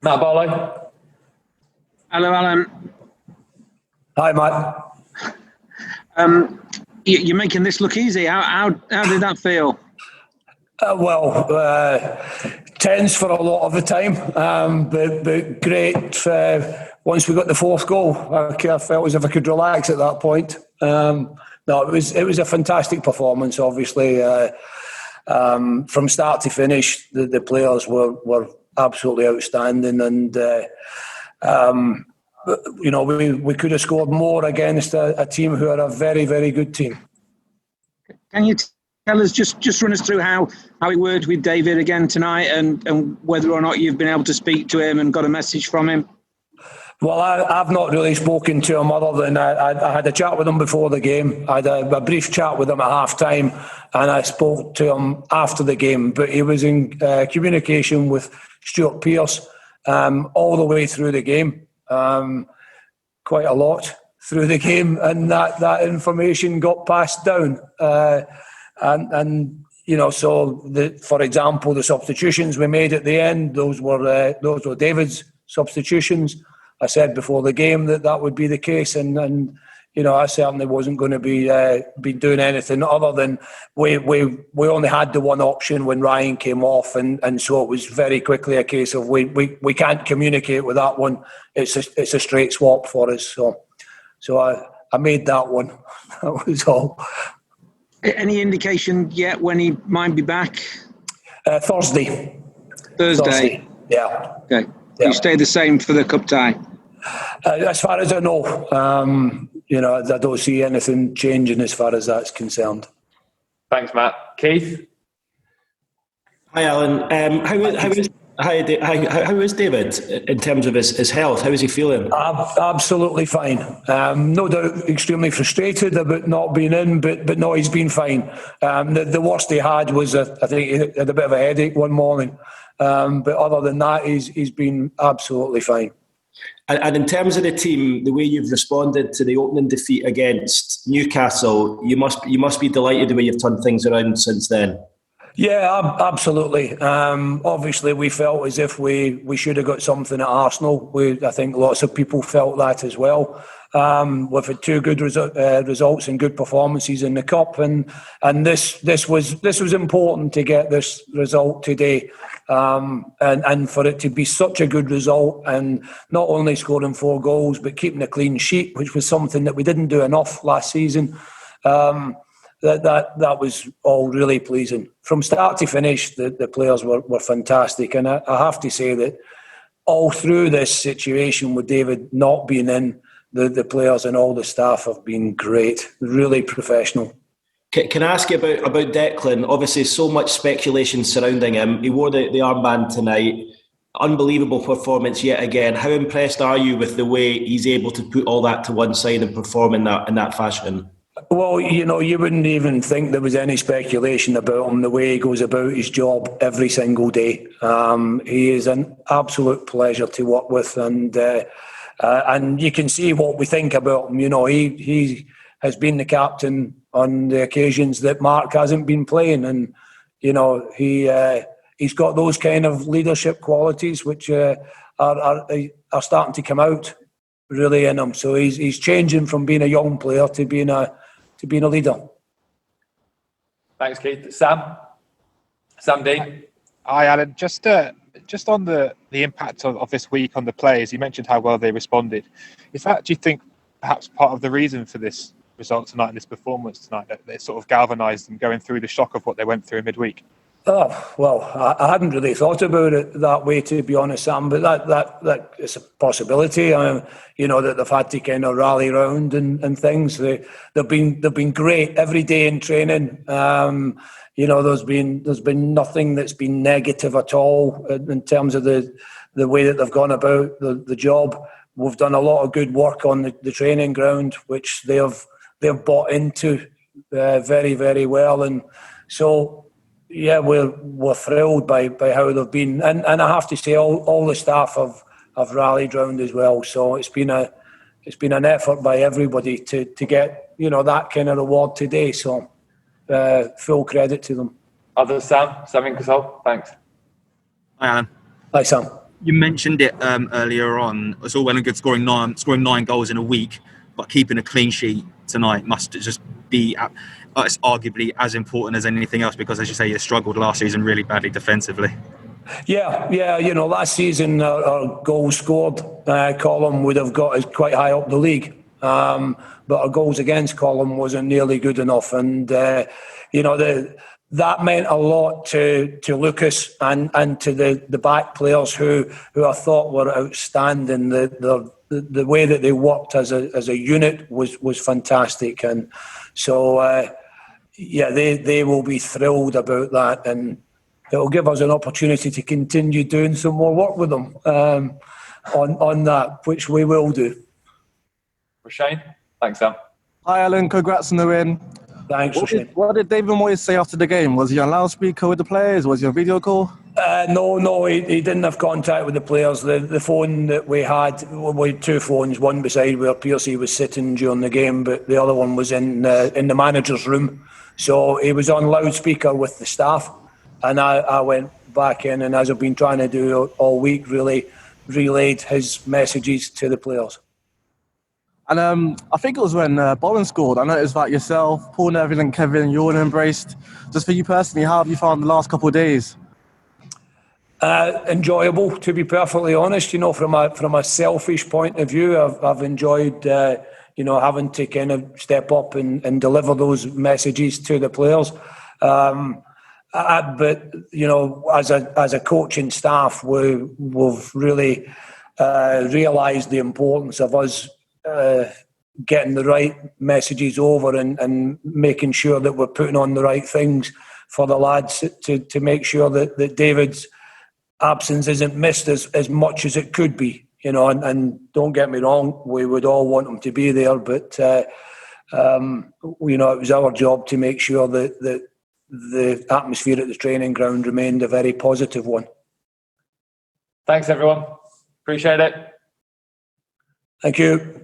Matt Barlow. Hello, Alan. Hi, Matt. You're making this look easy. How did that feel? Tense for a lot of the time, but great. Once we got the fourth goal, I felt as if I could relax at that point. No, it was a fantastic performance. Obviously, from start to finish, the players were absolutely outstanding, and we could have scored more against a team who are a very, very good team. Can you tell us, just run us through how it worked with David again tonight, and whether or not you've been able to speak to him and got a message from him? Well, I've not really spoken to him other than I had a chat with him before the game. I had a brief chat with him at half-time, and I spoke to him after the game. But he was in communication with Stuart Pearce all the way through the game, quite a lot through the game, and that information got passed down. For example, the substitutions we made at the end, those were David's substitutions. I said before the game that would be the case, and I certainly wasn't going to be doing anything other than we only had the one option when Ryan came off, and so it was very quickly a case of we can't communicate with that one. It's a straight swap for us. So I made that one. That was all. Any indication yet when he might be back? Thursday. Thursday. Yeah. Okay. Yeah. You stay the same for the cup tie? As far as I know, I don't see anything changing as far as that's concerned. Thanks, Matt. Keith? Hi, Alan. How is David in terms of his health? How is he feeling? Absolutely fine. No doubt extremely frustrated about not being in, but no, he's been fine. The worst he had was, I think he had a bit of a headache one morning. But other than that, he's been absolutely fine. And in terms of the team, the way you've responded to the opening defeat against Newcastle, you must be delighted the way you've turned things around since then. Yeah, absolutely. Obviously, we felt as if we should have got something at Arsenal. I think lots of people felt that as well. We've had two good results and good performances in the cup, and this was important to get this result today, and for it to be such a good result, and not only scoring 4 goals but keeping a clean sheet, which was something that we didn't do enough last season. That was all really pleasing. From start to finish, the players were fantastic, and I have to say that all through this situation with David not being in, the players and all the staff have been great, really professional. Can I ask you about Declan? Obviously, so much speculation surrounding him. He wore the armband tonight. Unbelievable performance yet again. How impressed are you with the way he's able to put all that to one side and perform in that fashion? Well, you wouldn't even think there was any speculation about him, the way he goes about his job every single day. He is an absolute pleasure to work with, and you can see what we think about him. He has been the captain on the occasions that Mark hasn't been playing, and he's got those kind of leadership qualities which are starting to come out really in him. So he's changing from being a young player to being a leader. Thanks, Keith. Sam Dean. Hi, Alan. Just on the impact of this week on the players, you mentioned how well they responded. Is that, do you think, perhaps part of the reason for this result tonight and this performance tonight, that it sort of galvanised them going through the shock of what they went through midweek? Oh, well, I hadn't really thought about it that way, to be honest, Sam, but that is a possibility. That they've had to kind of rally round and things. They've been great every day in training. There's been nothing that's been negative at all in terms of the way that they've gone about the job. We've done a lot of good work on the training ground, which they've bought into very, very well, and so. Yeah, we're thrilled by how they've been, and I have to say all the staff have rallied round as well. So it's been an effort by everybody to get that kind of reward today. So full credit to them. Others, Sam Ingersoll, thanks. Hi, Alan. Hi, Sam. You mentioned it earlier on. It's all well and good scoring nine goals in a week, but keeping a clean sheet tonight must just be it's arguably as important as anything else, because, as you say, you struggled last season really badly defensively. Yeah. Last season our goals scored column would have got us quite high up the league, but our goals against column wasn't nearly good enough, and that meant a lot to Lucas and to the back players who I thought were outstanding. The way that they worked as a unit was fantastic, and so they will be thrilled about that, and it'll give us an opportunity to continue doing some more work with them on that, which we will do. Shane? Thanks, Sam. Hi, Alan. Congrats on the win. Thanks, Shane. What did David Moyes say after the game? Was he on loudspeaker with the players? Was he on video call? No, he didn't have contact with the players. The phone that we had two phones, one beside where Piercy was sitting during the game, but the other one was in the manager's room. So he was on loudspeaker with the staff, and I went back in, and as I've been trying to do all week, really relayed his messages to the players. And I think it was when Bowen scored. I noticed that yourself, Paul Neville and Kevin, you all embraced. Just for you personally, how have you found the last couple of days? Enjoyable, to be perfectly honest. From a selfish point of view, I've enjoyed having to kind of step up and deliver those messages to the players. But as a coaching staff, we've really realised the importance of us getting the right messages over and making sure that we're putting on the right things for the lads to make sure that David's absence isn't missed as much as it could be. And don't get me wrong, we would all want him to be there, but it was our job to make sure that the atmosphere at the training ground remained a very positive one. Thanks, everyone. Appreciate it. Thank you.